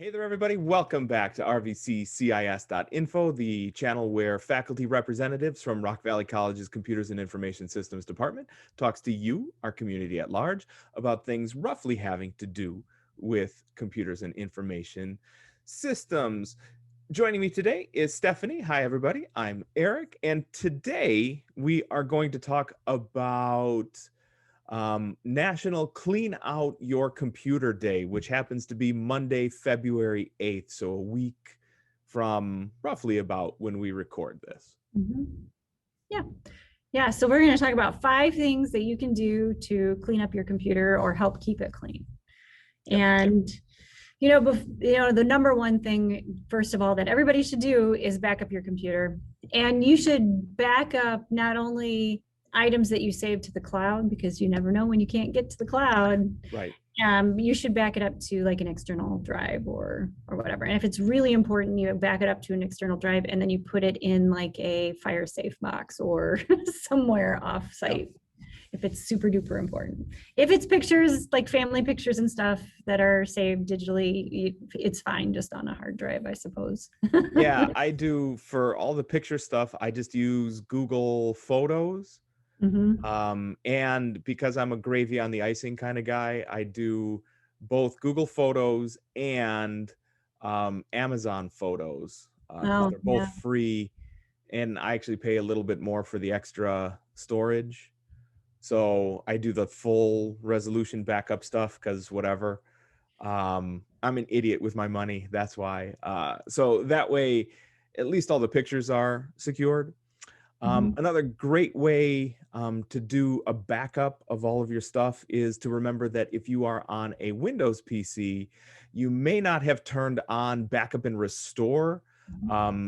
Hey there, everybody. Welcome back to RVCCIS.info, the channel where faculty representatives from Rock Valley College's Computers and Information Systems Department talks to you, our community at large, about things roughly having to do with computers and information systems. Joining me today is Stephanie. Hi, everybody. I'm Eric, and today we are going to talk about National Clean Out Your Computer Day, which happens to be Monday, February 8th. So a week from roughly about when we record this. Yeah. Yeah. So we're going to talk about 5 things that you can do to clean up your computer or help keep it clean. And the number one thing, first of all, that everybody should do is back up your computer. And you should back up not only items that you save to the cloud, because you never know when you can't get to the cloud. Right. You should back it up to like an external drive or whatever. And if it's really important, you back it up to an external drive and then you put it in like a fire safe box or somewhere off site. Yep. If it's super duper important. If it's pictures, like family pictures and stuff that are saved digitally, it's fine just on a hard drive, I suppose. Yeah, I do. For all the picture stuff, I just use Google Photos. And because I'm a gravy on the icing kind of guy, I do both Google Photos and Amazon Photos. They're both free, and I actually pay a little bit more for the extra storage. So I do the full resolution backup stuff because whatever. I'm an idiot with my money. That's why. So that way, at least all the pictures are secured. Another great way to do a backup of all of your stuff is to remember that if you are on a Windows PC, you may not have turned on backup and restore.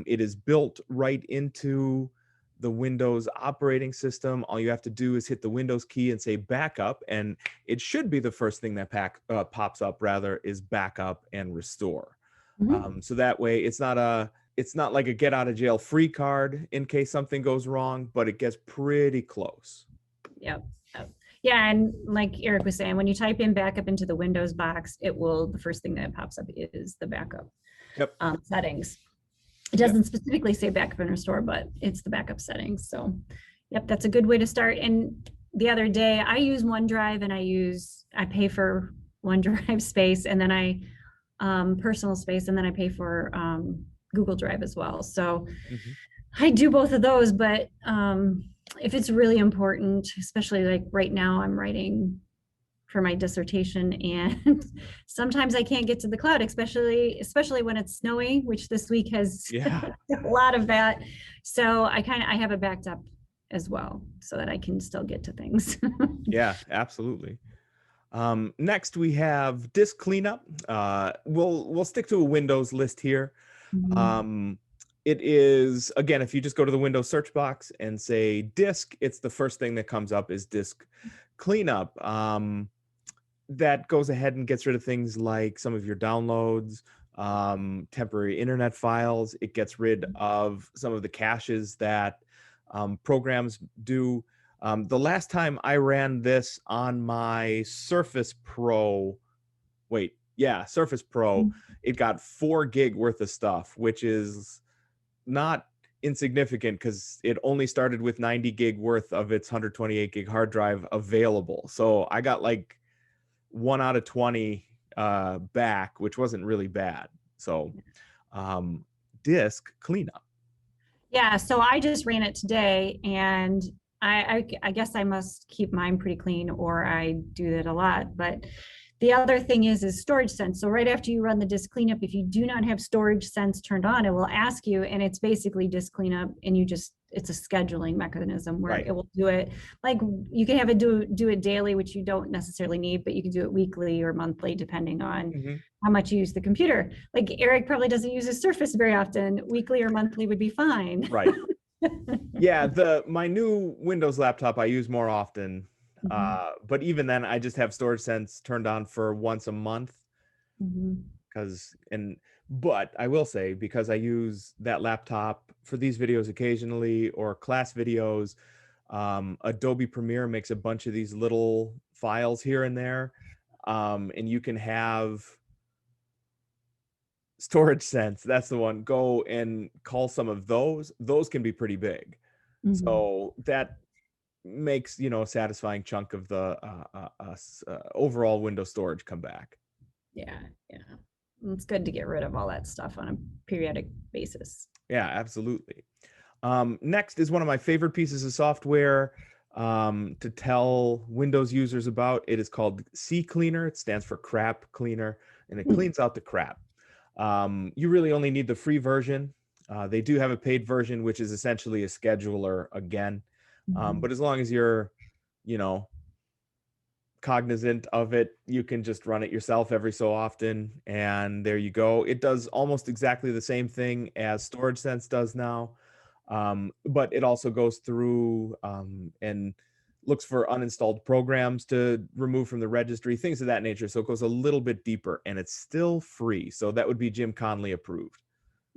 It is built right into the Windows operating system. All you have to do is hit the Windows key and say backup, and it should be the first thing that pops up, rather, is backup and restore. So that way it's not like a get out of jail free card in case something goes wrong, but it gets pretty close. Yep. Yeah. And like Eric was saying, when you type in backup into the Windows box, the first thing that pops up is the backup settings. It doesn't specifically say backup and restore, but it's the backup settings. So yep, that's a good way to start. And the other day I use OneDrive and I pay for OneDrive space, and then I personal space, and then I pay for Google Drive as well. So I do both of those, but if it's really important, especially like right now, I'm writing for my dissertation, and sometimes I can't get to the cloud, especially when it's snowy, which this week has a lot of that. So I have it backed up as well so that I can still get to things. Yeah, absolutely. Next we have disk cleanup. We'll stick to a Windows list here. It is, again, if you just go to the Windows search box and say disk, it's the first thing that comes up is disk cleanup. That goes ahead and gets rid of things like some of your downloads, temporary internet files. It gets rid of some of the caches that programs do. The last time I ran this on my Surface Pro, Surface Pro, it got 4 gig worth of stuff, which is not insignificant because it only started with 90 gig worth of its 128 gig hard drive available. So I got like 1 out of 20 back, which wasn't really bad. So disk cleanup. Yeah, so I just ran it today, and I guess I must keep mine pretty clean, or I do that a lot. But the other thing is storage sense. So right after you run the disk cleanup, if you do not have storage sense turned on, it will ask you, and it's basically disk cleanup, and it's a scheduling mechanism where it will do it. Like you can have it do it daily, which you don't necessarily need, but you can do it weekly or monthly, depending on how much you use the computer. Like Eric probably doesn't use his Surface very often. Weekly or monthly would be fine. Right. Yeah, my new Windows laptop I use more often. But even then, I just have storage sense turned on for once a month. But I will say, because I use that laptop for these videos occasionally or class videos, Adobe Premiere makes a bunch of these little files here and there, and you can have StorageSense, that's the one. Go and call some of those. Those can be pretty big. So that makes, you know, a satisfying chunk of the overall Windows storage come back. Yeah. It's good to get rid of all that stuff on a periodic basis. Yeah, absolutely. Next is one of my favorite pieces of software to tell Windows users about. It is called CCleaner. It stands for crap cleaner, and it cleans out the crap. You really only need the free version. They do have a paid version, which is essentially a scheduler again. But as long as you're, you know, cognizant of it, you can just run it yourself every so often, and there you go. It does almost exactly the same thing as StorageSense does now, but it also goes through and looks for uninstalled programs to remove from the registry, things of that nature. So it goes a little bit deeper, and it's still free. So that would be Jim Conley approved.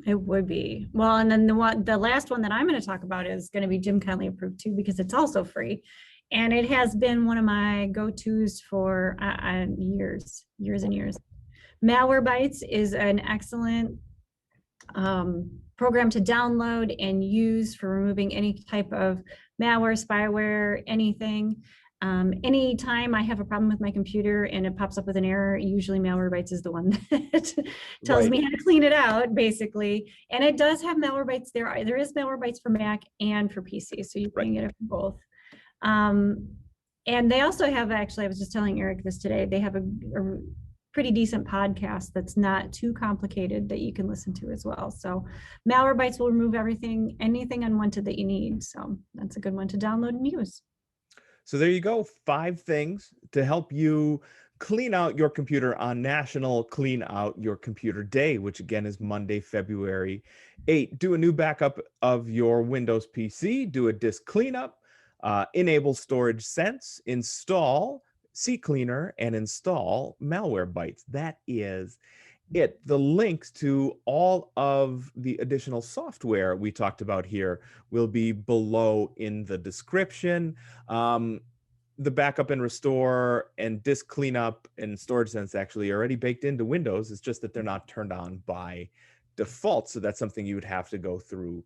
It would be. Well, and then the last one that I'm going to talk about is going to be Jim Conley approved too, because it's also free. And it has been one of my go-tos for years and years. Malwarebytes is an excellent program to download and use for removing any type of malware, spyware, anything. Anytime I have a problem with my computer and it pops up with an error, usually Malwarebytes is the one that tells me how to clean it out, basically. And it does have Malwarebytes there. There is Malwarebytes for Mac and for PC, so you can get it for both. And they also have, actually, I was just telling Eric this today, they have a pretty decent podcast that's not too complicated that you can listen to as well. So Malwarebytes will remove anything unwanted that you need. So that's a good one to download and use. So there you go, 5 things to help you clean out your computer on National Clean Out Your Computer Day, which again is Monday, February 8th. Do a new backup of your Windows PC, do a disk cleanup, enable StorageSense, install CCleaner, and install Malwarebytes. That is it. The links to all of the additional software we talked about here will be below in the description. The backup and restore and disk cleanup and StorageSense actually are already baked into Windows. It's just that they're not turned on by default. So that's something you would have to go through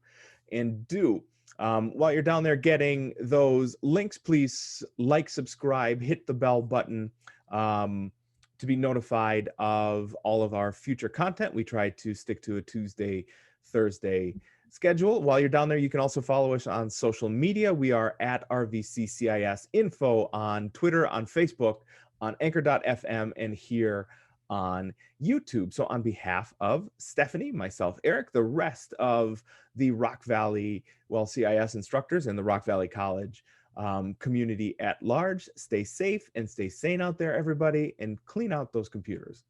and do. While you're down there getting those links, please like, subscribe, hit the bell button to be notified of all of our future content. We try to stick to a Tuesday, Thursday schedule. While you're down there, you can also follow us on social media. We are at RVCCIS info on Twitter, on Facebook, on anchor.fm, and here on YouTube. So on behalf of Stephanie, myself, Eric, the rest of the Rock Valley, CIS instructors and the Rock Valley College community at large, stay safe and stay sane out there, everybody, and clean out those computers.